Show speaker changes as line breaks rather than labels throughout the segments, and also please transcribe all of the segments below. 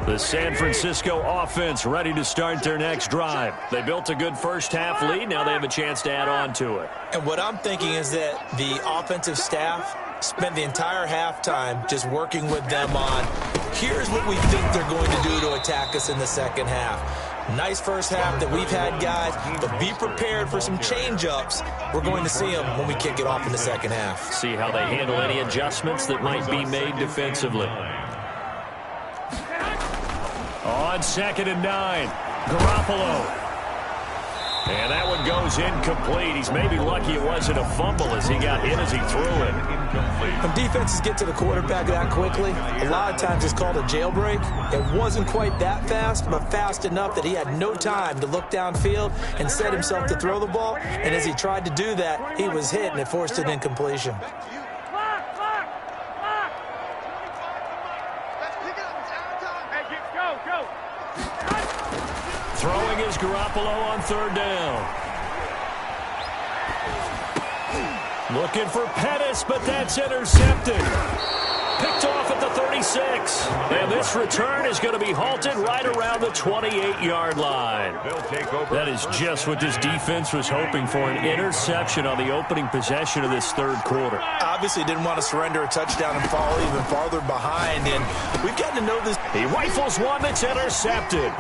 The San Francisco offense ready to start their next drive. They built a good first-half lead. Now they have a chance to add on to it.
And what I'm thinking is that the offensive staff spent the entire halftime just working with them on, here's what we think they're going to do to attack us in the second half. Nice first half that we've had, guys, but be prepared for some change-ups. We're going to see them when we kick it off in the second half.
See how they handle any adjustments that might be made defensively. On 2nd and 9, Garoppolo. And that one goes incomplete. He's maybe lucky it wasn't a fumble as he got hit as he threw it.
When defenses get to the quarterback that quickly, a lot of times it's called a jailbreak. It wasn't quite that fast, but fast enough that he had no time to look downfield and set himself to throw the ball. And as he tried to do that, he was hit, and it forced an incompletion.
Throwing is Garoppolo on 3rd down. Looking for Pettis, but that's intercepted. Picked off at the 36. And this return is going to be halted right around the 28-yard line. That is just what this defense was hoping for, an interception on the opening possession of this 3rd quarter.
Obviously didn't want to surrender a touchdown and fall even farther behind. And we've gotten to know this.
He rifles one that's intercepted.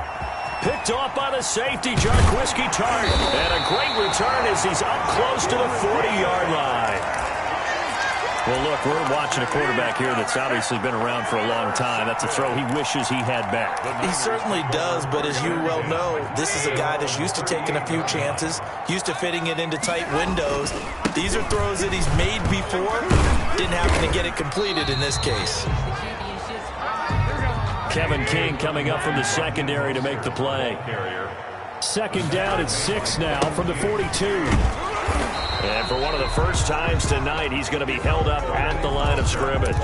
Picked off by the safety, Jarquiski Tart. And a great return as he's up close to the 40-yard line. Well, look, we're watching a quarterback here that's obviously been around for a long time. That's a throw he wishes he had back.
He certainly does, but as you well know, this is a guy that's used to taking a few chances, used to fitting it into tight windows. These are throws that he's made before. Didn't happen to get it completed in this case.
Kevin King coming up from the secondary to make the play. 2nd down at 6 now from the 42. And for one of the first times tonight, he's going to be held up at the line of scrimmage.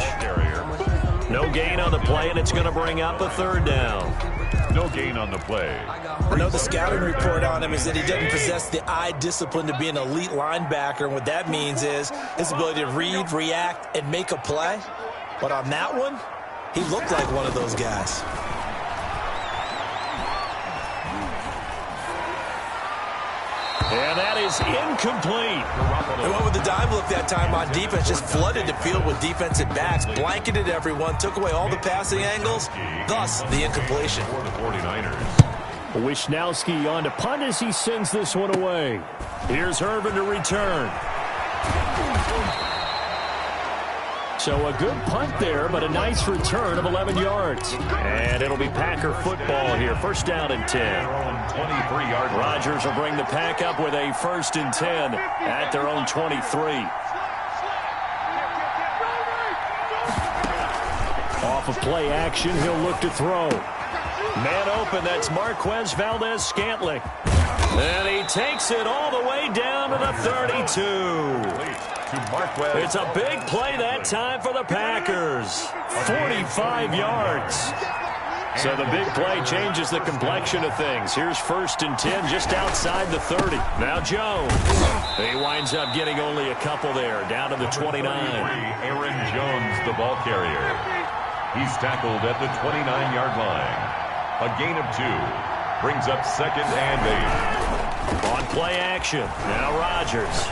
No gain on the play, and it's going to bring up a 3rd down.
No gain on the play.
I know the scouting report on him is that he doesn't possess the eye discipline to be an elite linebacker. And what that means is his ability to read, react, and make a play. But on that one, he looked like one of those guys.
And that is incomplete.
They went with the dime look that time on defense, just flooded the field with defensive backs, blanketed everyone, took away all the passing angles, thus the incompletion.
For the 49ers.
Wisnowski on to punt as he sends this one away. Here's Irvin to return. So a good punt there, but a nice return of 11 yards. And it'll be Packer football here. 1st down and 10.
23-yard line.
Rodgers will bring the Pack up with a 1st and 10 at their own 23. Off of play action, he'll look to throw. Man open, that's Marquez Valdez-Scantling. And he takes it all the way down to the 32. It's a big play that time for the Packers. 45 yards. So the big play changes the complexion of things. Here's 1st and 10 just outside the 30. Now Jones. He winds up getting only a couple there, down to the 29.
Aaron Jones, the ball carrier. He's tackled at the 29-yard line. A gain of 2. Brings up 2nd and 8.
On play action. Now Rodgers.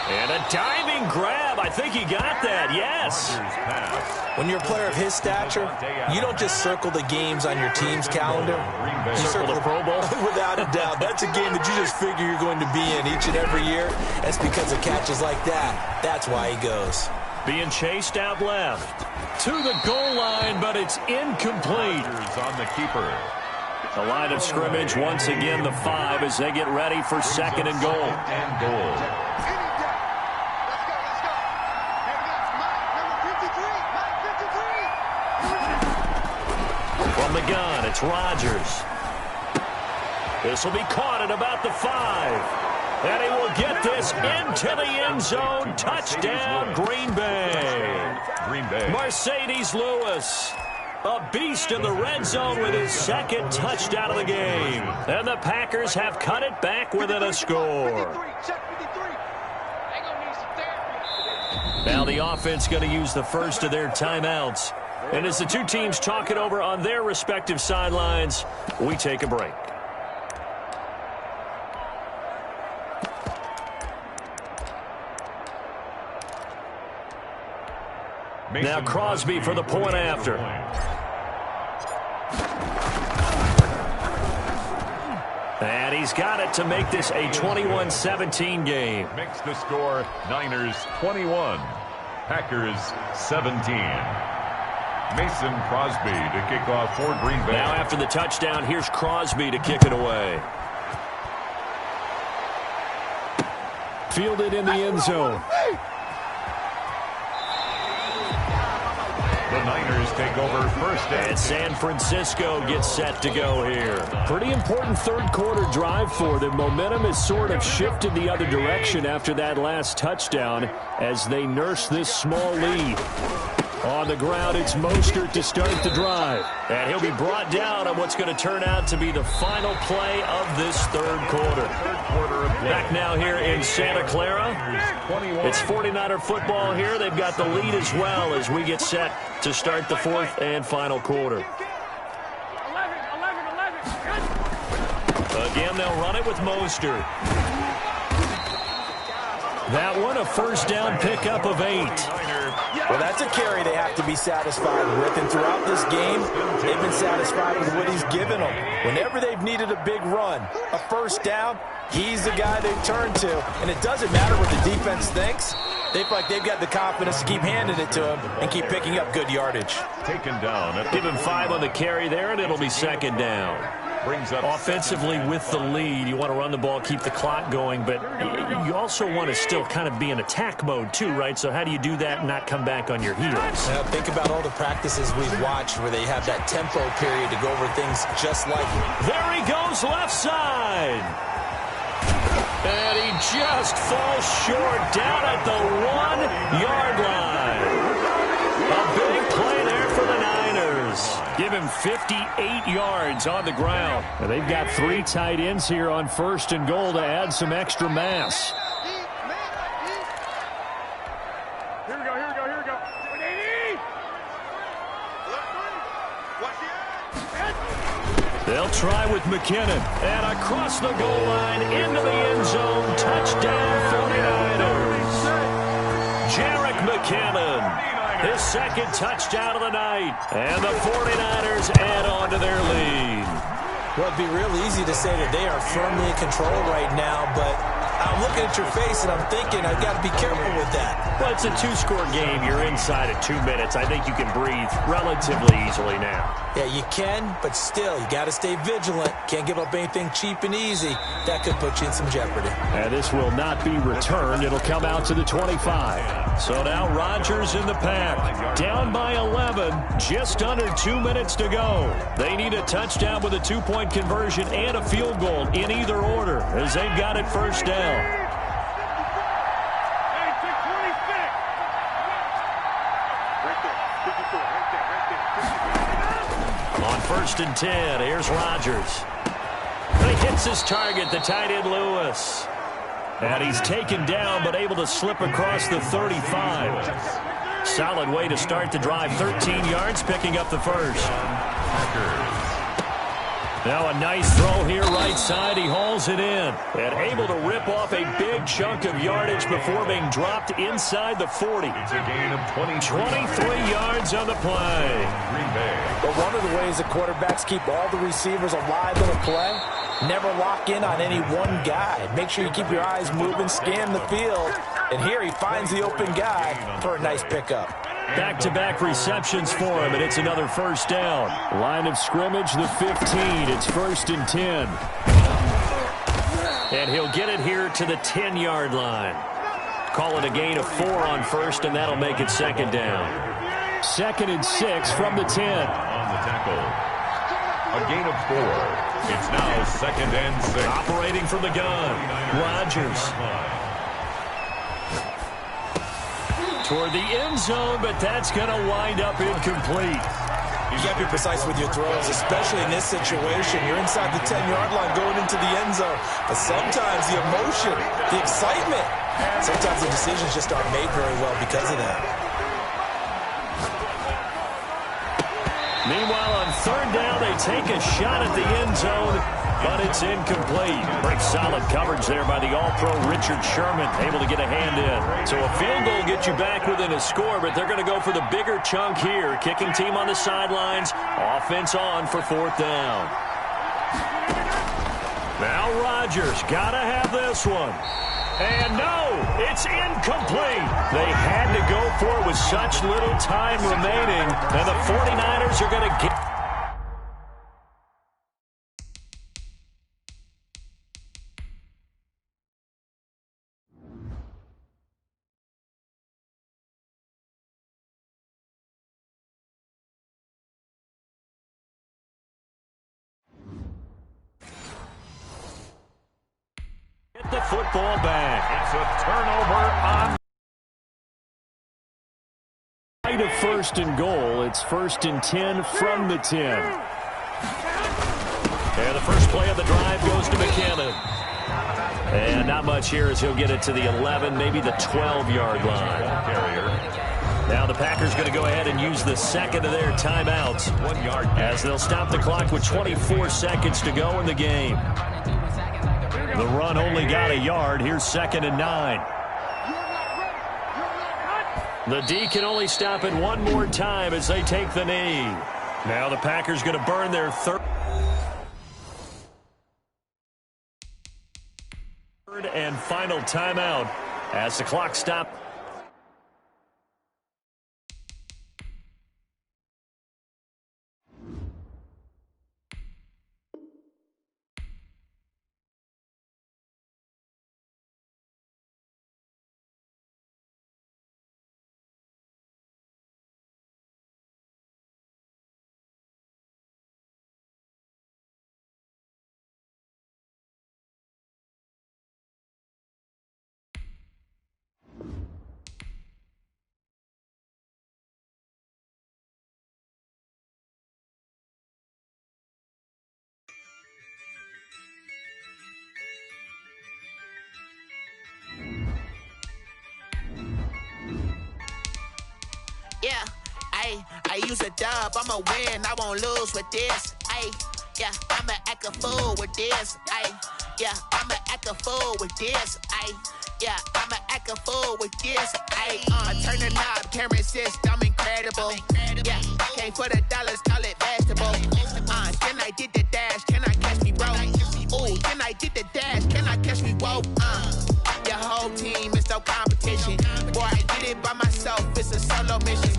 And a diving grab. I think he got that. Yes.
When you're a player of his stature, you don't just circle the games on your team's calendar. You
circle the Pro Bowl?
Without a doubt. That's a game that you just figure you're going to be in each and every year. That's because of catches like that. That's why he goes.
Being chased out left. To the goal line, but it's incomplete.
On the keeper.
The line of scrimmage, once again, the 5 as they get ready for 2nd and goal. From the gun, it's Rodgers. This will be caught at about the 5. And he will get this into the end zone. Touchdown, Green Bay. Mercedes Lewis, a beast in the red zone with his 2nd touchdown of the game. And the Packers have cut it back within a score. Now the offense going to use the first of their timeouts. And as the two teams talk it over on their respective sidelines, we take a break. Now Crosby for the point after. And he's got it to make this a 21-17 game.
Makes the score Niners 21, Packers 17. Mason Crosby to kick off for Green Bay.
Now after the touchdown, here's Crosby to kick it away. Fielded in the end zone.
The Niners take over first down.
And San Francisco gets set to go here. Pretty important third quarter drive for them. Momentum has sort of shifted the other direction after that last touchdown as they nurse this small lead. On the ground, it's Mostert to start the drive. And he'll be brought down on what's going to turn out to be the final play of this third quarter. Back now here in Santa Clara. It's 49er football here. They've got the lead as well as we get set to start the fourth and final quarter. Again, they'll run it with Mostert. That one, a first down pickup of 8.
Well, that's a carry they have to be satisfied with. And throughout this game, they've been satisfied with what he's given them. Whenever they've needed a big run, a first down, he's the guy they turn to. And it doesn't matter what the defense thinks. They feel like they've got the confidence to keep handing it to him and keep picking up good yardage.
Taken down.
Give him 5 on the carry there, and it'll be second down.
Brings up
offensively with the lead. You want to run the ball, keep the clock going, but you also want to still kind of be in attack mode too, right? So how do you do that and not come back on your heels?
Now, think about all the practices we've watched where they have that tempo period to go over things just like it.
There he goes, left side. And he just falls short down at the 1-yard line. A big play there for the Niners. Give him 58 yards on the ground. And they've got 3 tight ends here on first and goal to add some extra mass.
Here we go.
They'll try with McKinnon. And across the goal line into the end zone. Touchdown 49ers. Jerick McKinnon. His second touchdown of the night. And the 49ers add on to their lead.
Well, it'd be real easy to say that they are firmly in control right now, but I'm looking at your face and I'm thinking I've got to be careful with that.
Well, it's a 2-score game. You're inside at 2 minutes. I think you can breathe relatively easily now.
Yeah, you can, but still, you got to stay vigilant. Can't give up anything cheap and easy. That could put you in some jeopardy.
And this will not be returned. It'll come out to the 25. So now Rodgers in the pack. Down by 11. Just under 2 minutes to go. They need a touchdown with a 2-point conversion and a field goal in either order as they've got it first down. On first and 10, here's Rodgers. He hits his target, the tight end Lewis. And he's taken down, but able to slip across the 35. Solid way to start the drive. 13 yards, picking up the first. Now a nice throw here right side. He hauls it in. And able to rip off a big chunk of yardage before being dropped inside the 40.
It's a gain of 23
yards on the play.
Green Bay.
But one of the ways the quarterbacks keep all the receivers alive in a play, never lock in on any one guy. Make sure you keep your eyes moving, scan the field. And here he finds the open guy for a nice pickup.
Back-to-back receptions for him, and it's another first down. Line of scrimmage, the 15. It's first and 10. And he'll get it here to the 10-yard line. Call it a gain of 4 on first, and that'll make it second down. Second and 6 from the 10.
On the tackle. A gain of 4. It's now second and 6.
Operating from the gun. Rodgers. Toward the end zone, but that's going to wind up incomplete.
You got to be precise with your throws, especially in this situation. You're inside the 10-yard line going into the end zone. But sometimes the emotion, the excitement, sometimes the decisions just aren't made very well because of that.
Meanwhile, on third down, they take a shot at the end zone, but it's incomplete. Pretty solid coverage there by the All-Pro Richard Sherman, able to get a hand in. So a field goal gets you back within a score, but they're going to go for the bigger chunk here. Kicking team on the sidelines, offense on for fourth down. Now Rodgers got to have this one. And no, it's incomplete. They had to go for it with such little time remaining, and the 49ers are going to get... Get the football back.
It's a turnover on
Right of first and goal. It's first and 10 from the 10. And the first play of the drive goes to McKinnon. And not much here as he'll get it to the 11, maybe the 12-yard line. Now the Packers going to go ahead and use the second of their timeouts
1 yard
as they'll stop the clock with 24 seconds to go in the game. The run only got a yard. Here's second and 9. The D can only stop it one more time as they take the knee. Now the Packers going to burn their third and final timeout as the clock stops.
Yeah, I use a dub, I'ma win, I won't lose with this. Yeah, I'ma act a fool with this. Yeah, I'ma act a fool with this. Yeah, I'ma act a fool with this. I turn the knob, can't resist, I'm incredible. Yeah, came for the dollars, call it vegetable. Then I did the dash, can I catch me, bro? Ooh, then I did the dash, can I catch me, whoa? Your whole team is no competition. Boy, I did it by myself, it's a solo mission.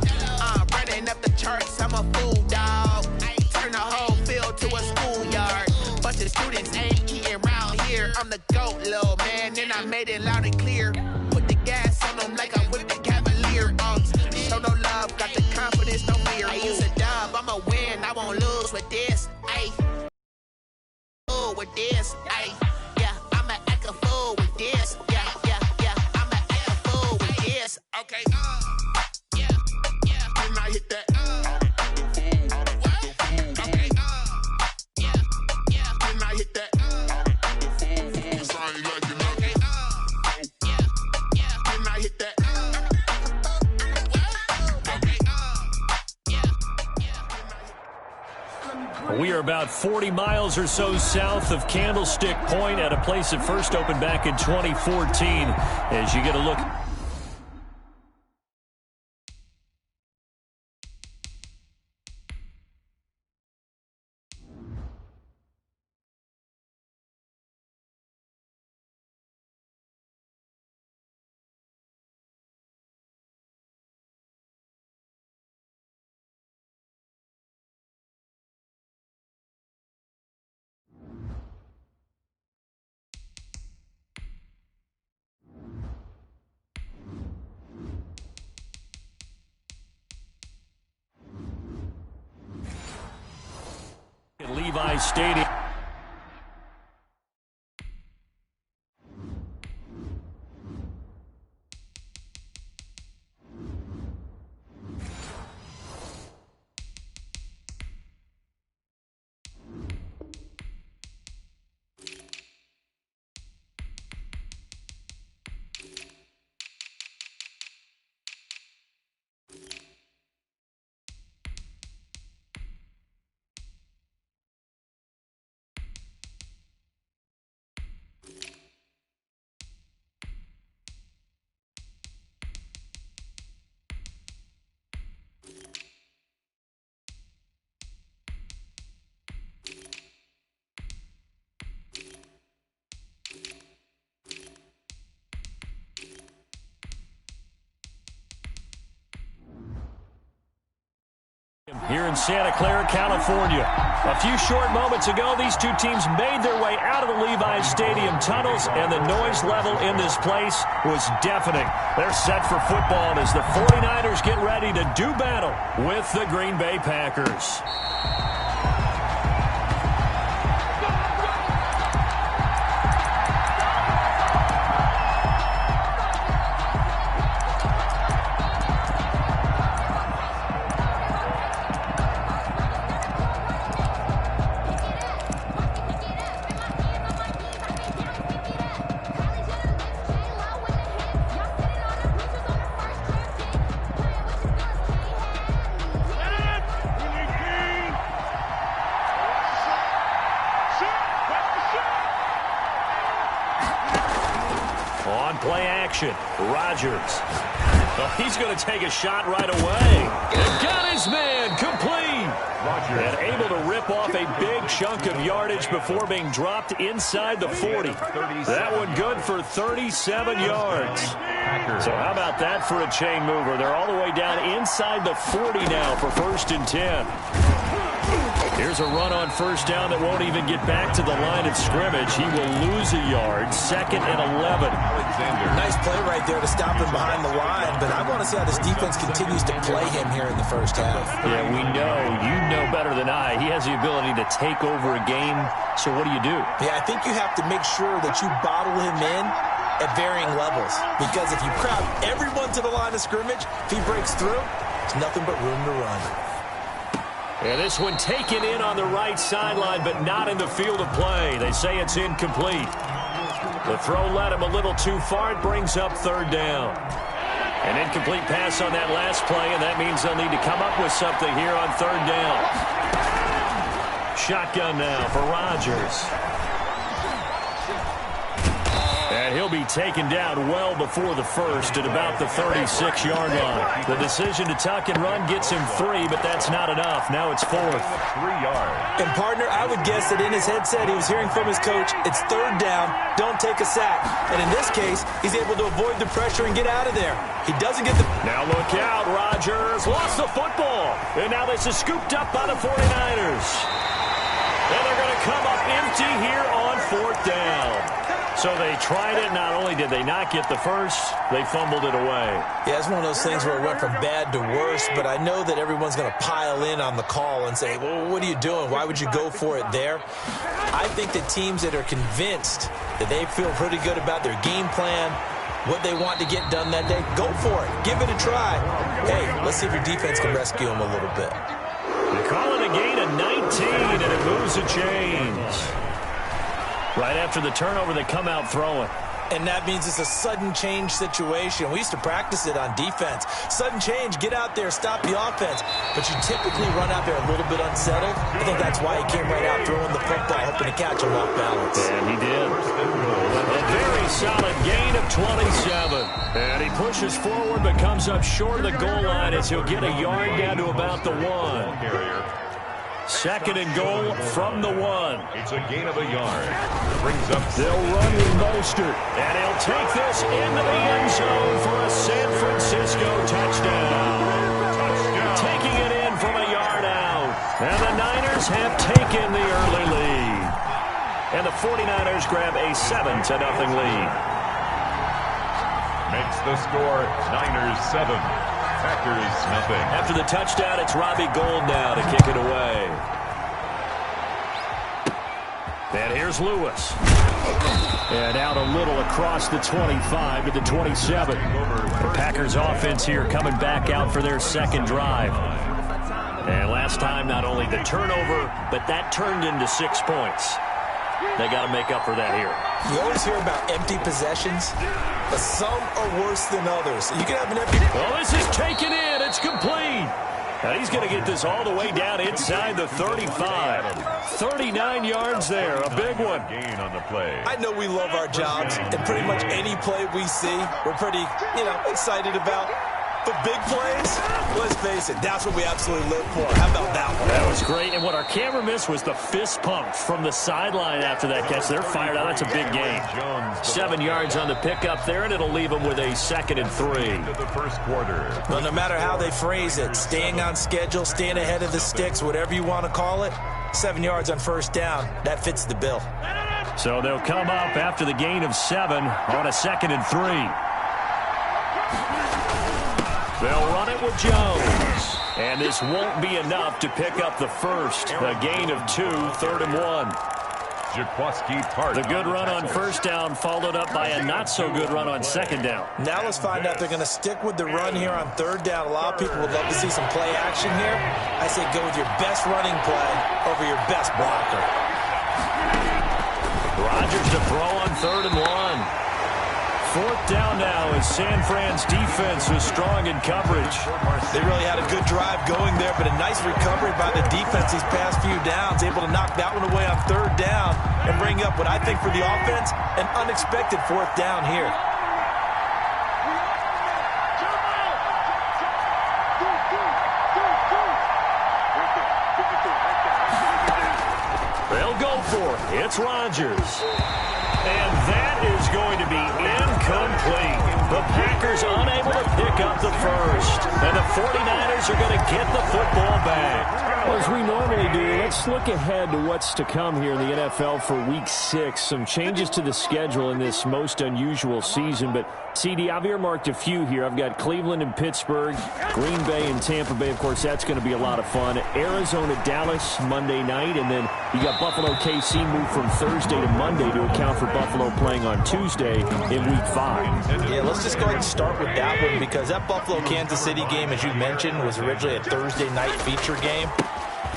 Running up the charts, I'm a fool, dog. Turn the whole field to a schoolyard. Bunch of students ain't eating round here. I'm the GOAT, little man, and I made it loud and clear. Put the gas on them like I'm with the Cavalier. Show no love, got the confidence, no fear. I use a dub, I'ma win, I won't lose with this. Ooh, with this, yeah, I'ma act a fool with this. Yeah, I'ma act a fool with this. Okay, yeah, can I hit that? Okay, yeah, can I hit that? Can I hit that?
We are about 40 miles or so south of Candlestick Point at a place that first opened back in 2014. As you get a look. Levi Stadium. here in Santa Clara, California. A few short moments ago, these two teams made their way out of the Levi's Stadium tunnels, and the noise level in this place was deafening. They're set for football as the 49ers get ready to do battle with the Green Bay Packers. Rodgers. Oh, he's going to take a shot right away. And got his man complete. And able to rip off a big chunk of yardage before being dropped inside the 40. That one good for 37 yards. So how about that for a chain mover? They're all the way down inside the 40 now for 1st and 10. Here's a run on 1st down that won't even get back to the line of scrimmage. He will lose a yard. 2nd and 11.
Nice play right there to stop him behind the line, but I want to see how this defense continues to play him here in the 1st half.
Yeah, we know. You know better than I. He has the ability to take over a game, so what do you do?
Yeah, I think you have to make sure that you bottle him in at varying levels, because if you crowd everyone to the line of scrimmage, if he breaks through, there's nothing but room to run.
And this one taken in on the right sideline, but not in the field of play. They say it's incomplete. The throw led him a little too far. It brings up 3rd down. An incomplete pass on that last play, and that means they'll need to come up with something here on 3rd down. Shotgun now for Rodgers. And he'll be taken down well before the 1st at about the 36-yard line. The decision to tuck and run gets him 3, but that's not enough. Now it's 4th.
3 yards.
And, partner, I would guess that in his headset he was hearing from his coach, it's 3rd down, don't take a sack. And in this case, he's able to avoid the pressure and get out of there. He doesn't get the...
Now look out, Rodgers lost the football. And now this is scooped up by the 49ers. And they're going to come up empty here on 4th down. So they tried it. Not only did they not get the first, they fumbled it away.
Yeah, it's one of those things where it went from bad to worse, but I know that everyone's going to pile in on the call and say, well, what are you doing? Why would you go for it there? I think that teams that are convinced that they feel pretty good about their game plan, what they want to get done that day, go for it. Give it a try. Hey, let's see if your defense can rescue them a little bit.
They call it a gain of 19, and it moves the chains. Right after the turnover, they come out throwing.
And that means it's a sudden change situation. We used to practice it on defense. Sudden change, get out there, stop the offense. But you typically run out there a little bit unsettled. I think that's why he came right out throwing the football, hoping to catch him off balance.
And he did. A very solid gain of 27. And he pushes forward but comes up short of the goal line as he'll get a yard down to about the 1. 2nd and goal from the 1.
It's a gain of a yard. Brings up.
They'll run with Mostert. And he'll take this into the end zone for a San Francisco touchdown. Taking it in from a yard out. And the Niners have taken the early lead. And the 49ers grab a 7-0 lead.
Makes the score Niners 7. Packers nothing.
After the touchdown, it's Robbie Gould now to kick it away. And here's Lewis. And out a little across the 25 to the 27. The Packers offense here coming back out for their 2nd drive. And last time, not only the turnover, but that turned into 6 points. They got to make up for that here.
You always hear about empty possessions, but some are worse than others. You can have an empty...
Oh, this is taken in. It's complete. Now he's going to get this all the way down inside the 35. 39 yards there. A big one.
Gain on the play.
I know we love our jobs, and pretty much any play we see, we're pretty, excited about. But big plays, let's face it, that's what we absolutely live for. How about that one?
That was great. And what our camera missed was the fist pump from the sideline after that catch. They're fired out. That's a big gain. 7 yards on the pickup there, and it'll leave them with a 2nd and 3.
The first quarter.
Well, no matter how they phrase it, staying on schedule, staying ahead of the sticks, whatever you want to call it, 7 yards on first down, that fits the bill.
So they'll come up after the gain of 7 on a 2nd and 3. They'll run it with Jones. And this won't be enough to pick up the first. A gain of 2, 3rd and 1. The good run on first down followed up by a not-so-good run on 2nd down.
Now let's find out if they're going to stick with the run here on 3rd down. A lot of people would love to see some play action here. I say go with your best running play over your best blocker.
Rodgers to throw on 3rd and 1. 4th down now as San Fran's defense was strong in coverage.
They really had a good drive going there, but a nice recovery by the defense these past few downs, able to knock that one away on 3rd down and bring up what I think for the offense, an unexpected 4th down here.
They'll go for it. It's Rodgers. And that is going to be incomplete. The Packers unable to pick up the first. And the 49ers are going to get the football back.
Well, as we normally do, let's look ahead to what's to come here in the NFL for Week 6. Some changes to the schedule in this most unusual season. But, CD, I've earmarked a few here. I've got Cleveland and Pittsburgh, Green Bay and Tampa Bay. Of course, that's going to be a lot of fun. Arizona, Dallas, Monday night. And then you got Buffalo, KC moved from Thursday to Monday to account for Buffalo playing on Tuesday in Week 5.
Yeah, let's just go ahead and start with that one because that Buffalo-Kansas City game, as you mentioned, was originally a Thursday night feature game.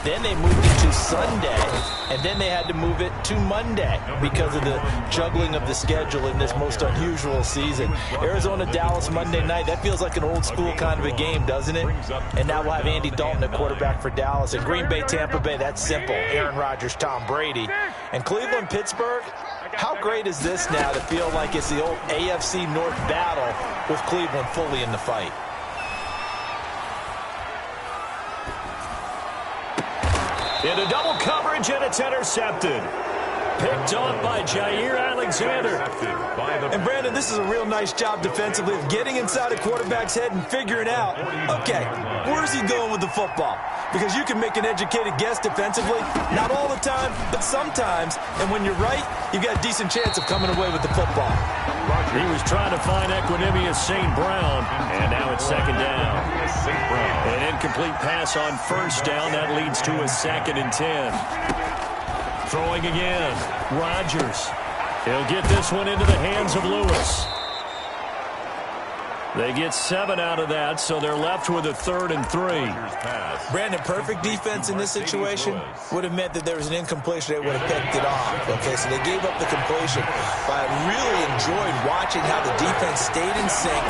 Then they moved it to Sunday, and then they had to move it to Monday because of the juggling of the schedule in this most unusual season. Arizona, Dallas, Monday night, that feels like an old school kind of a game, doesn't it? And now we'll have Andy Dalton at quarterback for Dallas. And Green Bay, Tampa Bay, that's simple. Aaron Rodgers, Tom Brady. And Cleveland, Pittsburgh, how great is this now to feel like it's the old AFC North battle with Cleveland fully in the fight?
Into double coverage, and it's intercepted. Picked off by Jair Alexander.
And, Brandon, this is a real nice job defensively of getting inside a quarterback's head and figuring out, okay, where's he going with the football? Because you can make an educated guess defensively, not all the time, but sometimes. And when you're right, you've got a decent chance of coming away with the football.
He was trying to find Equinemius St. Brown, and now it's 2nd down. An incomplete pass on first down. That leads to a 2nd and 10. Throwing again. Rodgers. He'll get this one into the hands of Lewis. They get 7 out of that, so they're left with a 3rd and 3.
Brandon, perfect defense in this situation would have meant that there was an incompletion. They would have picked it off. Okay, so they gave up the completion. But I really enjoyed watching how the defense stayed in sync,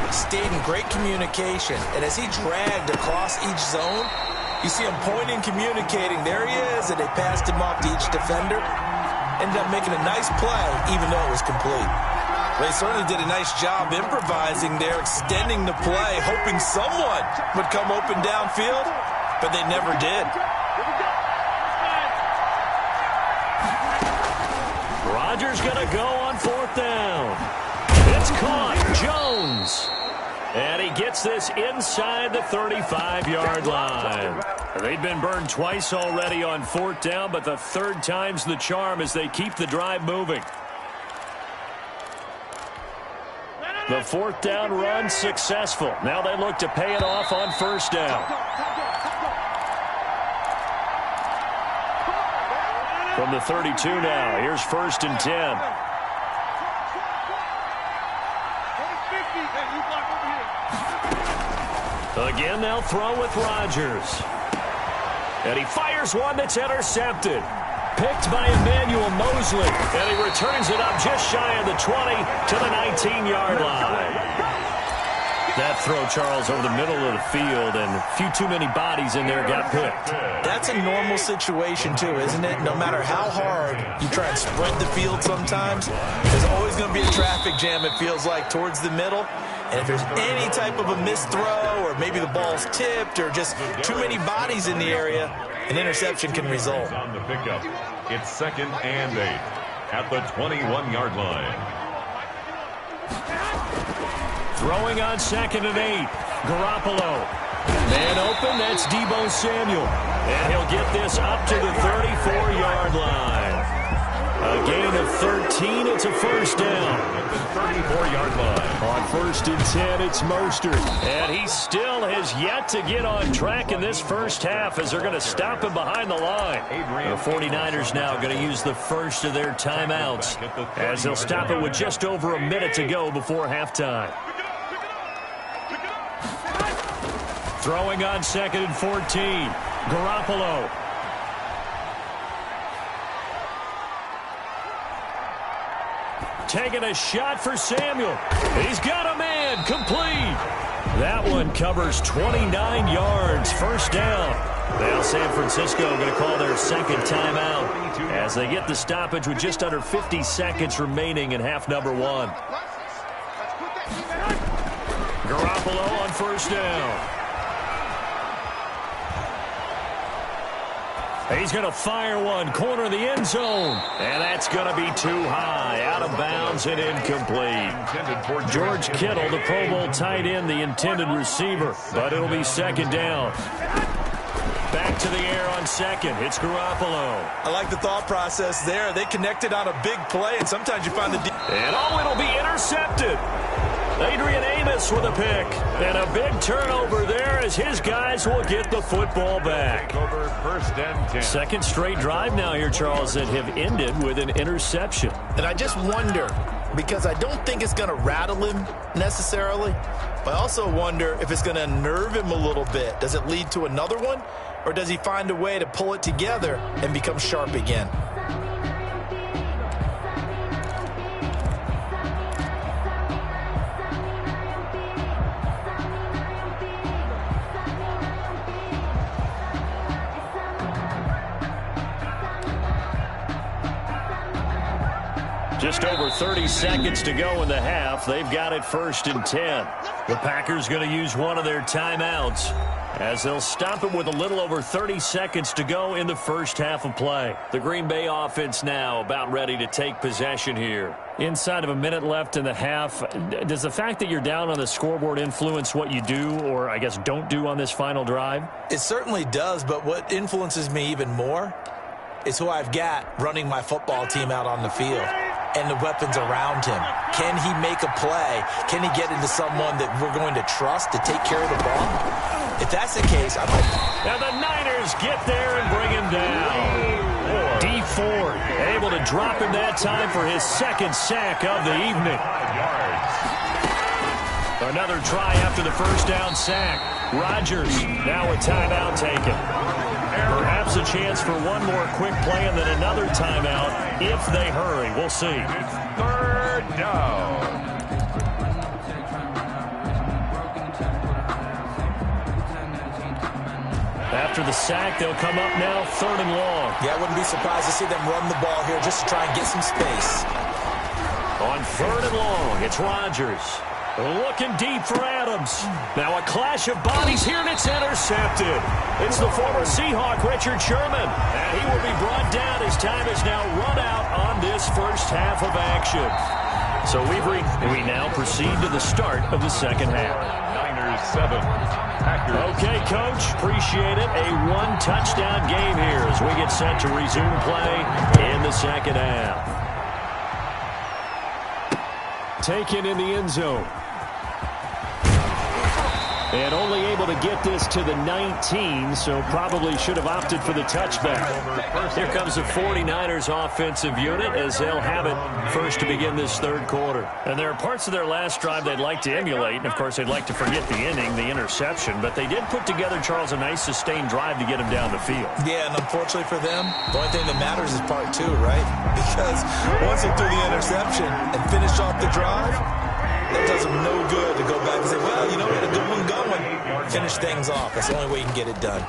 stayed in great communication. And as he dragged across each zone, you see him pointing, communicating. There he is, and they passed him off to each defender. Ended up making a nice play, even though it was complete. They certainly did a nice job improvising there, extending the play, hoping someone would come open downfield, but they never did.
Rodgers going to go on 4th down. It's caught. Jones. And he gets this inside the 35-yard line. They've been burned twice already on 4th down, but the 3rd time's the charm as they keep the drive moving. The 4th down run successful. Now they look to pay it off on first down. From the 32 now, here's 1st and 10. Again, they'll throw with Rodgers. And he fires one that's intercepted. Picked by Emmanuel Mosley. And he returns it up just shy of the 20 to the 19-yard line. That throw, Charles, over the middle of the field, and a few too many bodies in there got picked.
That's a normal situation, too, isn't it? No matter how hard you try and spread the field sometimes, there's always going to be a traffic jam, it feels like, towards the middle. And if there's any type of a missed throw or maybe the ball's tipped or just too many bodies in the area, an interception can result.
On the pickup, it's 2nd and 8 at the 21-yard line.
Throwing on 2nd and 8. Garoppolo. Man open, that's Deebo Samuel. And he'll get this up to the 34-yard line. A gain of 13, it's a first down.
At the 34-yard line.
On 1st and 10, it's Mostert. And he still has yet to get on track in this first half as they're going to stop him behind the line. The 49ers now going to use the first of their timeouts as they'll stop it with just over a minute to go before halftime. Throwing on 2nd and 14. Garoppolo. Taking a shot for Samuel. He's got a man. Complete. That one covers 29 yards. First down. Now San Francisco going to call their 2nd timeout as they get the stoppage with just under 50 seconds remaining in half number 1. Garoppolo on 1st down. He's going to fire one, corner of the end zone. And that's going to be too high, out of bounds and incomplete. George Kittle, the Pro Bowl tight end, the intended receiver. But it'll be 2nd down. Back to the air on 2nd. It's Garoppolo.
I like the thought process there. They connected on a big play, and sometimes you find the...
And it'll be intercepted. Adrian Amos with a pick. And a big turnover there as his guys will get the football back.
Over 1st and 10.
2nd straight drive now here, Charles, that have ended with an interception.
And I just wonder, because I don't think it's going to rattle him necessarily, but I also wonder if it's going to unnerve him a little bit. Does it lead to another one, or does he find a way to pull it together and become sharp again?
Just over 30 seconds to go in the half. They've got it 1st and 10. The Packers going to use one of their timeouts as they'll stop it with a little over 30 seconds to go in the first half of play. The Green Bay offense now about ready to take possession here. Inside of a minute left in the half, does the fact that you're down on the scoreboard influence what you do or, I guess, don't do on this final drive?
It certainly does, but what influences me even more is who I've got running my football team out on the field and the weapons around him. Can he make a play? Can he get into someone that we're going to trust to take care of the ball? If that's the case, I might...
And the Niners get there and bring him down. D Ford able to drop him that time for his 2nd sack of the evening. Another try after the first down sack. Rodgers now a timeout taken. Perhaps a chance for one more quick play and then another timeout if they hurry. We'll see.
3rd down.
After the sack, they'll come up now 3rd and long.
Yeah, I wouldn't be surprised to see them run the ball here just to try and get some space.
On 3rd and long, it's Rodgers. Looking deep for Adams. Now a clash of bodies here, and it's intercepted. It's the former Seahawk, Richard Sherman. And he will be brought down as time is now run out on this first half of action. So we now proceed to the start of the second half.
Niners 7. Packers.
Okay, Coach, appreciate it. A one-touchdown game here as we get set to resume play in the second half. Taken in the end zone. And only able to get this to the 19, so probably should have opted for the touchback. Here comes the 49ers offensive unit as they'll have it first to begin this 3rd quarter. And there are parts of their last drive they'd like to emulate, and of course they'd like to forget the inning, the interception, but they did put together, Charles, a nice sustained drive to get him down the field.
Yeah, and unfortunately for them, the only thing that matters is part 2, right? Because once they threw the interception and finished off the drive, that does them no good to go back and say, well, you know, we had a good one going. Finish things off. That's the only way you can get it done.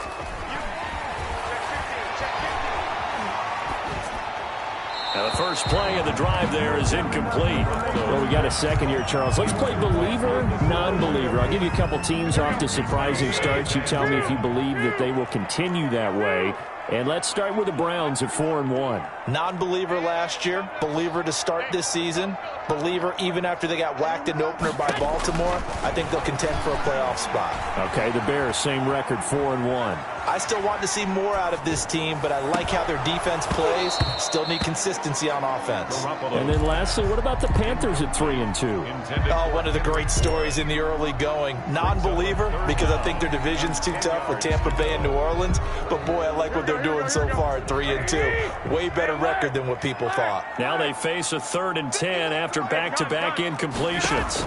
Now the first play of the drive there is incomplete.
Well, we got a second here, Charles. Let's play believer, non-believer. I'll give you a couple teams off to surprising starts. You tell me if you believe that they will continue that way. And let's start with the Browns at 4-1.
Non-believer last year, believer to start this season, believer even after they got whacked in the opener by Baltimore. I think they'll contend for a playoff spot.
Okay, the Bears, same record, 4-1.
I still want to see more out of this team, but I like how their defense plays. Still need consistency on offense.
And then lastly, what about the Panthers at 3-2?
Oh, one of the great stories in the early going. Non-believer, because I think their division's too tough with Tampa Bay and New Orleans. But, boy, I like what they're doing so far at 3-2. Way better record than what people thought.
Now they face a 3rd and 10 after back-to-back incompletions.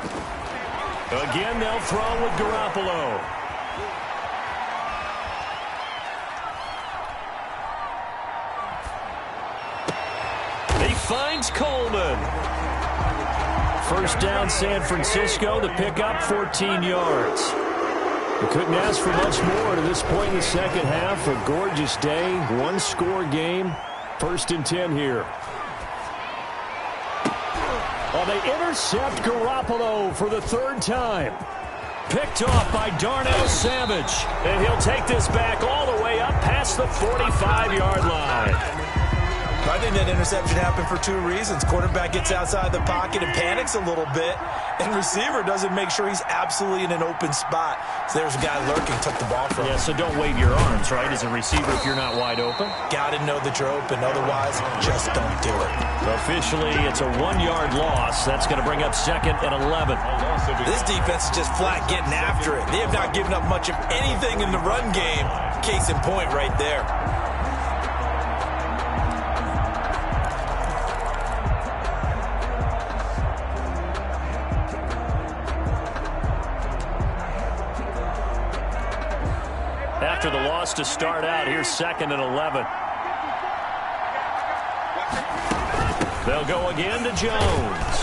Again, they'll throw with Garoppolo. He finds Coleman. First down, San Francisco. The pickup, 14 yards. We couldn't ask for much more to this point in the second half. A gorgeous day, one-score game. 1st and 10 here. Oh, they intercept Garoppolo for the 3rd time. Picked off by Darnell Savage. And he'll take this back all the way up past the 45-yard line.
I think that interception happened for 2 reasons. Quarterback gets outside the pocket and panics a little bit, and receiver doesn't make sure he's absolutely in an open spot. So there's a guy lurking, took the ball from him.
Yeah, so don't wave your arms, right, as a receiver if you're not wide open.
Got to know that you're open. Otherwise, just don't do it.
Officially, it's a 1-yard loss. That's going to bring up 2nd and 11.
This defense is just flat getting after it. They have not given up much of anything in the run game. Case in point right there.
After the loss to start out, here's 2nd and 11. They'll go again to Jones.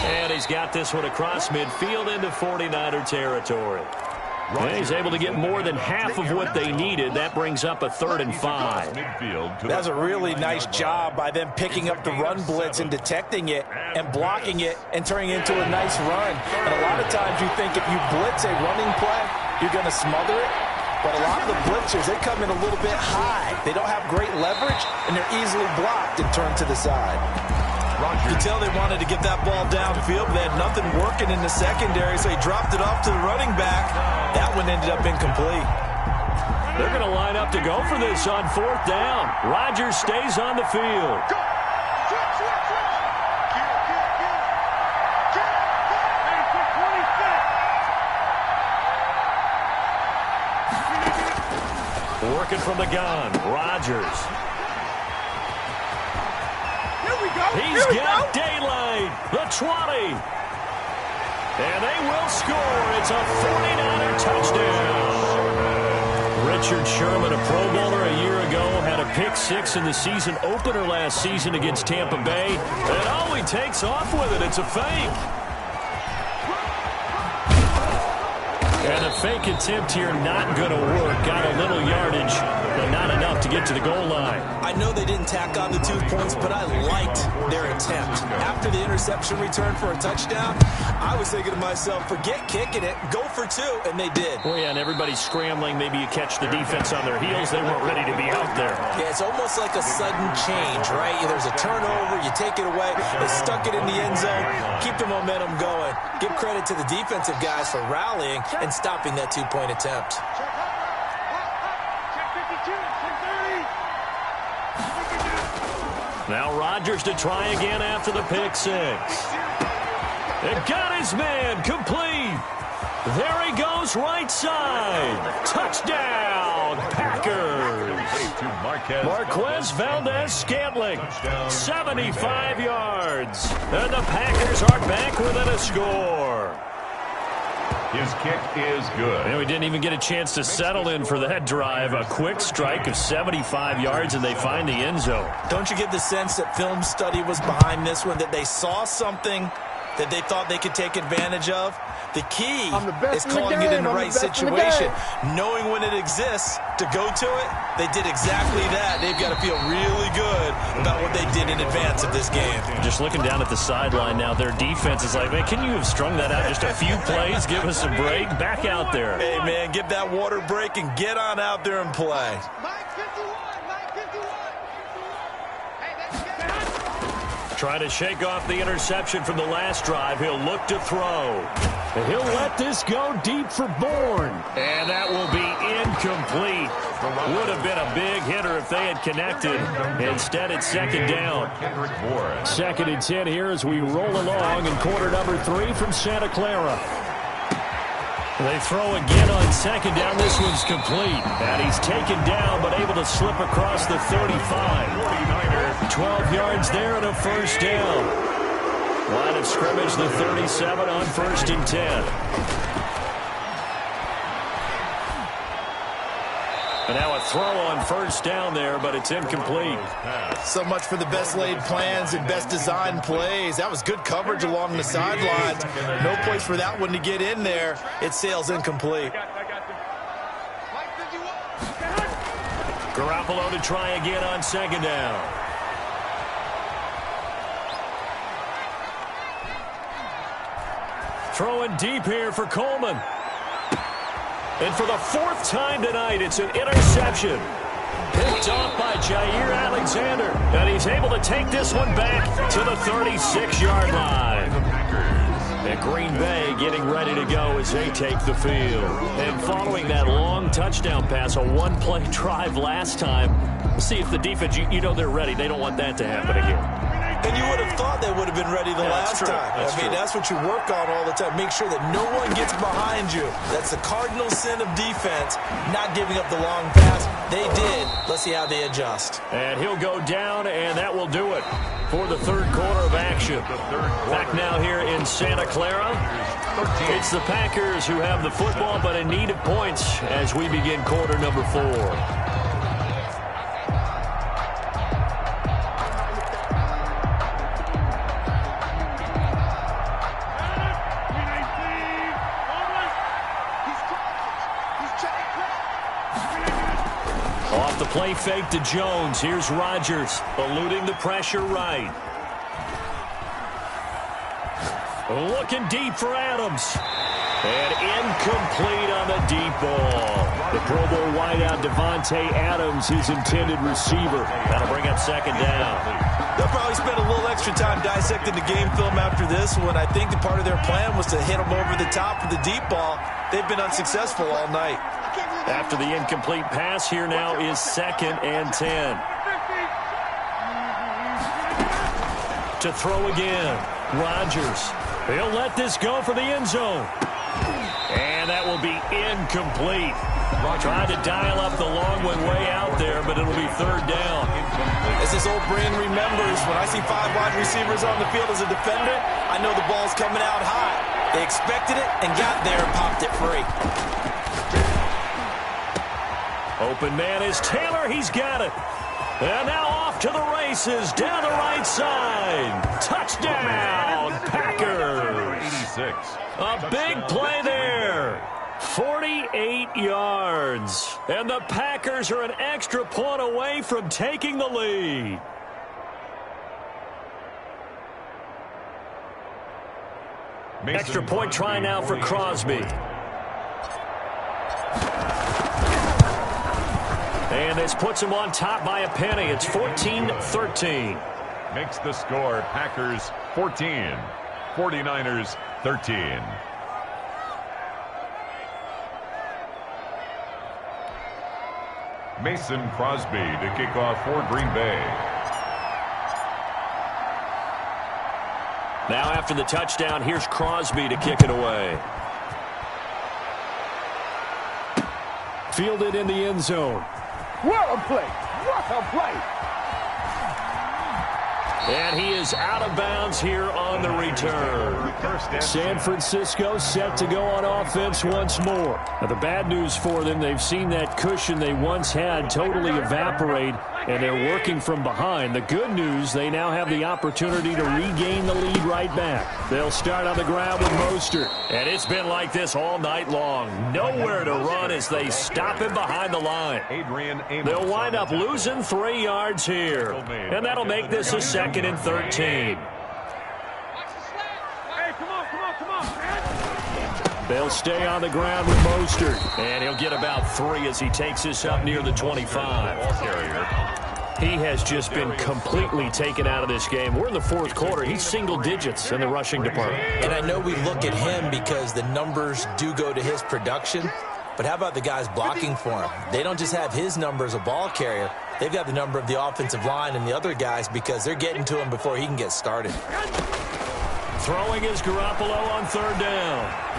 And he's got this one across midfield into 49er territory. And he's able to get more than half of what they needed. That brings up a 3rd and 5.
That's a really nice job by them picking up the run blitz and detecting it and blocking it and turning it into a nice run. And a lot of times you think if you blitz a running play, you're going to smother it. But a lot of the blitzers, they come in a little bit high. They don't have great leverage, and they're easily blocked and turned to the side. You can tell they wanted to get that ball downfield, but they had nothing working in the secondary, so he dropped it off to the running back. That one ended up incomplete.
They're going to line up to go for this on 4th down. Rodgers stays on the field. Working from the gun, Rodgers.
Here we go.
He's got daylight, the 20. And they will score. It's a 49er touchdown. Richard Sherman, a Pro Bowler a year ago, had a pick-6 in the season opener last season against Tampa Bay. And oh, he takes off with it. It's a fake. And a fake attempt here not going to work. Got a little yardage, but not enough to get to the goal line.
I know they didn't tack on the 2 points, but I liked their attempt. After the interception return for a touchdown, I was thinking to myself, forget kicking it, go for 2, and they did.
Well, yeah, and everybody's scrambling. Maybe you catch the defense on their heels. They weren't ready to be out there.
Yeah, it's almost like a sudden change, right? There's a turnover, you take it away, they stuck it in the end zone, keep the momentum going. Give credit to the defensive guys for rallying and stopping that 2-point attempt.
Now Rodgers to try again after the pick-6. And got his man complete. There he goes right side. Touchdown, Packers. Marquez Valdez-Scantling, 75 yards. And the Packers are back within a score.
His kick is good.
And we didn't even get a chance to settle in for that drive. A quick strike of 75 yards, and they find the end zone.
Don't you get the sense that film study was behind this one, that they saw something that they thought they could take advantage of. The key is calling
game.
it in the
I'm
right
the best in the
situation,
game.
knowing when it exists to go to it. They did exactly that. They've got to feel really good about what they did in advance of this game.
Just looking down at the sideline now, their defense is like, man, can you have strung that out just a few plays? Give us a break. Back out there.
Hey, man, give that water break and get on out there and play.
Trying to shake off the interception from the last drive. He'll look to throw.
And he'll let this go deep for Bourne.
And that will be incomplete. Would have been a big hitter if they had connected. Instead, it's second down.
2nd and 10 here as we roll along in quarter number 3 from Santa Clara.
They throw again on second down. This one's complete. And he's taken down, but able to slip across the 35. 12 yards there and a first down. Line of scrimmage, the 37 on 1st and 10. And now a throw on first down there, but it's incomplete.
So much for the best laid plans and best designed plays. That was good coverage along the sidelines. No place for that one to get in there. It sails incomplete.
Garoppolo to try again on second down. Throwing deep here for Coleman. And for the 4th time tonight, it's an interception. Picked off by Jair Alexander. And he's able to take this one back to the 36-yard line. And Green Bay getting ready to go as they take the field. And following that long touchdown pass, a one-play drive last time, see if the defense, you know they're ready. They don't want that to happen again.
And you would have thought they would have been ready the last time. That's what you work on all the time. Make sure that no one gets behind you. That's the cardinal sin of defense, not giving up the long pass. They did. Let's see how they adjust.
And he'll go down, and that will do it for the 3rd quarter of action. Back now here in Santa Clara. It's the Packers who have the football, but in need of points as we begin quarter number 4. Off the play fake to Jones. Here's Rodgers eluding the pressure right. Looking deep for Adams. And incomplete on the deep ball. The Pro Bowl wideout Devontae Adams, his intended receiver. That'll bring up second down.
They'll probably spend a little extra time dissecting the game film after this one. I think the part of their plan was to hit them over the top with the deep ball. They've been unsuccessful all night.
After the incomplete pass, here now is 2nd and 10. To throw again, Rodgers. He'll let this go for the end zone. And that will be incomplete. Trying to dial up the long one way out there, but it'll be 3rd down.
As this old brain remembers, when I see 5 wide receivers on the field as a defender, I know the ball's coming out high. They expected it and got there and popped it free.
Open man is Taylor. He's got it. And now off to the races down the right side. Touchdown, Packers.
86.
A big play there. 48 yards. And the Packers are an extra point away from taking the lead. Extra point try now for Crosby. And this puts him on top by a penny. It's 14-13.
Makes the score Packers 14, 49ers 13. Mason Crosby to kick off for Green Bay.
Now after the touchdown, here's Crosby to kick it away.
Fielded in the end zone.
What a play! What a play!
And he is out of bounds here on the return.
San Francisco set to go on offense once more. Now, the bad news for them, they've seen that cushion they once had totally evaporate, and they're working from behind. The good news, they now have the opportunity to regain the lead right back. They'll start on the ground with Mostert.
And it's been like this all night long. Nowhere to run as they stop him behind the line. They'll wind up losing 3 yards here. And that'll make this a 2nd and 13.
They'll stay on the ground with Mostert.
And he'll get about 3 as he takes this up near the 25. He has just been completely taken out of this game. We're in the 4th quarter. He's single digits in the rushing department.
And I know we look at him because the numbers do go to his production. But how about the guys blocking for him? They don't just have his number as a ball carrier. They've got the number of the offensive line and the other guys because they're getting to him before he can get started.
Throwing is Garoppolo on 3rd down.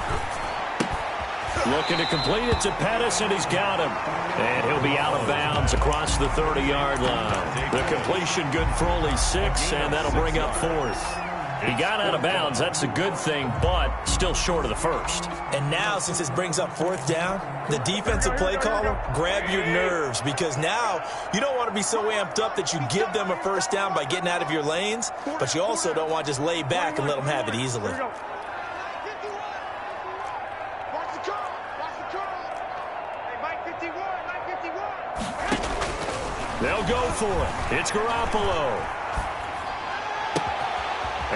Looking to complete it to Pettis, and he's got him. And he'll be out of bounds across the 30-yard line. The completion good for only 6, and that'll bring up 4th. He got out of bounds. That's a good thing, but still short of the 1st.
And now, since this brings up 4th down, the defensive play caller, grab your nerves, because now you don't want to be so amped up that you give them a 1st down by getting out of your lanes, but you also don't want to just lay back and let them have it easily.
They'll go for it. It's Garoppolo.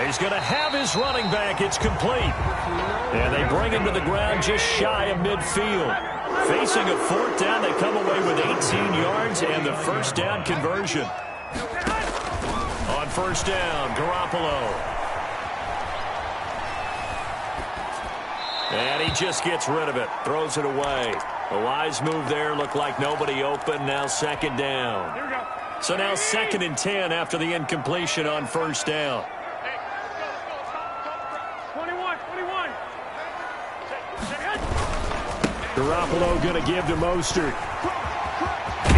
He's going to have his running back. It's complete. And they bring him to the ground just shy of midfield. Facing a 4th down, they come away with 18 yards and the 1st down conversion. On 1st down, Garoppolo. And he just gets rid of it. Throws it away. A wise move there. Looked like nobody open. Now 2nd down. So now 2nd and 10 after the incompletion on 1st down.
Garoppolo going to give to Mostert.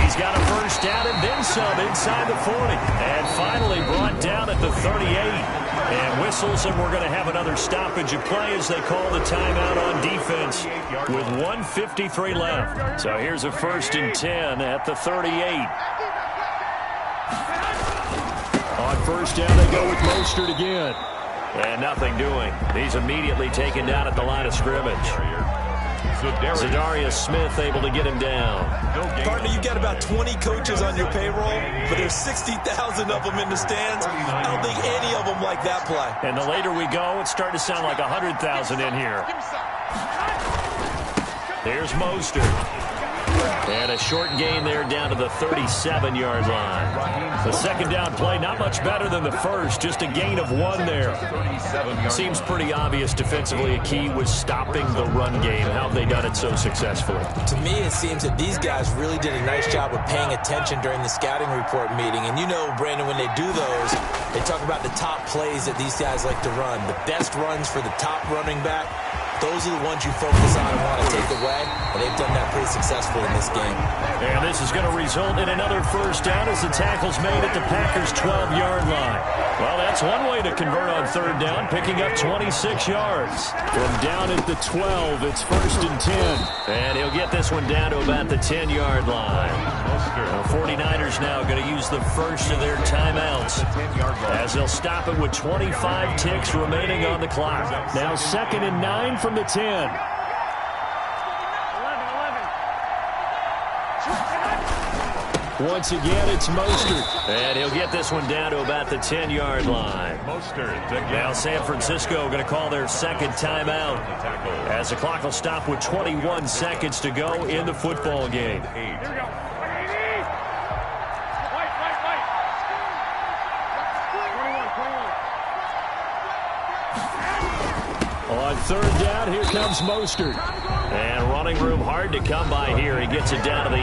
He's got a 1st down and then some inside the 40. And finally brought down at the 38. And whistles, and we're going to have another stoppage of play as they call the timeout on defense with 1:53 left. So here's a 1st and 10 at the 38.
On 1st down, they go with Mostert again.
And nothing doing. He's immediately taken down at the line of scrimmage. Zadarius Smith able to get him down.
Partner, you've got about 20 coaches on your payroll, but there's 60,000 of them in the stands. I don't think any of them like that play.
And the later we go, it's starting to sound like 100,000 in here. There's Mostert. And a short gain there down to the 37-yard line. The 2nd down play, not much better than the 1st, just a gain of 1 there. Seems pretty obvious defensively a key was stopping the run game. How have they done it so successfully?
To me, it seems that these guys really did a nice job of paying attention during the scouting report meeting. And you know, Brandon, when they do those, they talk about the top plays that these guys like to run. The best runs for the top running back. Those are the ones you focus on and want to take away, and they've done that pretty successfully in this game.
And this is going to result in another 1st down as the tackle's made at the Packers' 12-yard line. Well, that's one way to convert on 3rd down, picking up 26 yards.
From down at the 12, it's 1st and 10.
And he'll get this one down to about the 10-yard line. The 49ers now going to use the 1st of their timeouts as they'll stop it with 25 ticks remaining on the clock.
Now 2nd and 9 from the 10. Once again, it's Mostert.
And he'll get this one down to about the 10-yard line. Now San Francisco going to call their 2nd timeout as the clock will stop with 21 seconds to go in the football game.
On 3rd down, here comes Mostert.
And running room hard to come by here. He gets it down to the 8.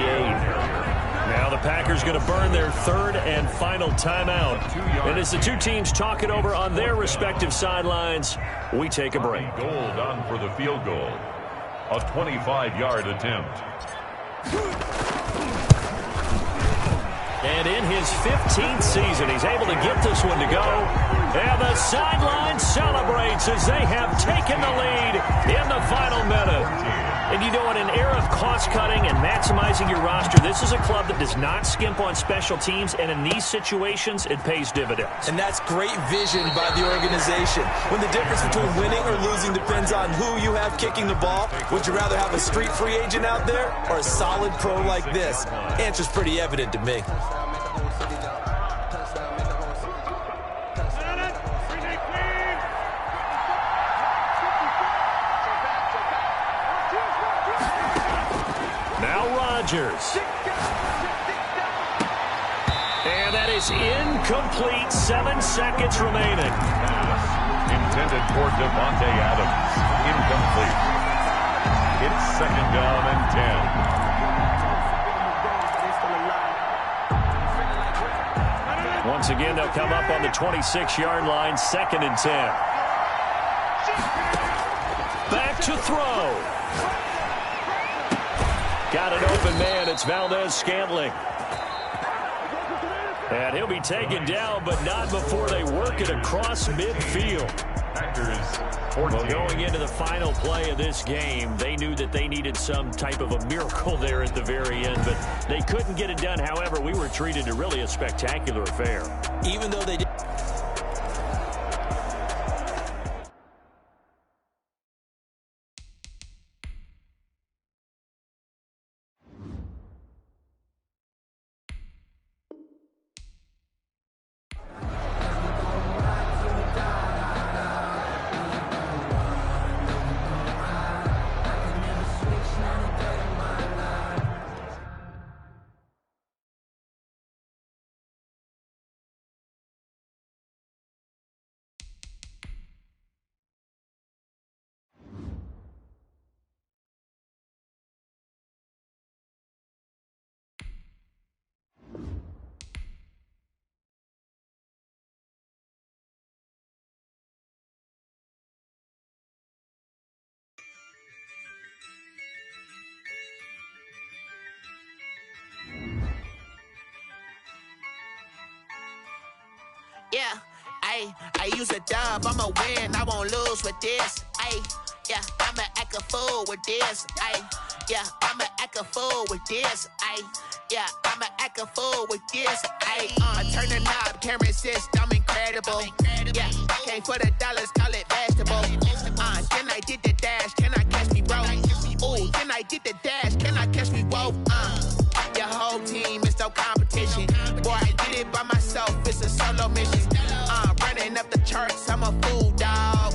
Now the Packers going to burn their 3rd and final timeout. And as the two teams talk it over on their respective sidelines, we take a break.
Goal done for the field goal. A 25-yard attempt.
And in his 15th season, he's able to get this one to go. And the sideline celebrates as they have taken the lead in the final minute. And you know, in an era of cost-cutting and maximizing your roster, this is a club that does not skimp on special teams, and in these situations, it pays dividends.
And that's great vision by the organization. When the difference between winning or losing depends on who you have kicking the ball, would you rather have a street free agent out there or a solid pro like this? Answer's pretty evident to me.
And that is incomplete. 7 seconds remaining.
Intended for Devontae Adams. Incomplete. It's second down and 10.
Once again, they'll come up on the 26-yard line. 2nd and 10. Back to throw. Got an open man. It's Valdez-Scantling. And he'll be taken down, but not before they work it across midfield. Well, going into the final play of this game, they knew that they needed some type of a miracle there at the very end, but they couldn't get it done. However, we were treated to really a spectacular affair.
Even though they did.
Yeah, I use a dub, I'ma win, I won't lose with this. Yeah, I'ma act a fool with this. Yeah, I'ma act a fool with this. Yeah, I'ma act a fool with this. Turn the knob, can't resist, I'm incredible. Yeah, came for the dollars, call it vegetable. Then I did the dash, can I catch me, bro? Ooh, then I did the dash, can I catch me, whoa? Your whole team is no competition. Boy, I did it by myself, it's a solo mission. Running up the charts, I'm a fool, dog.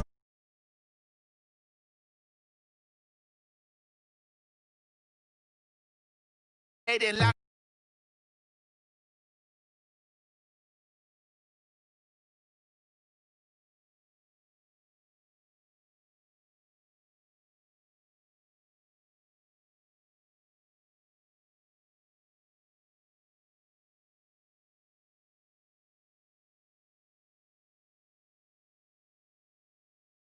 They didn't lie.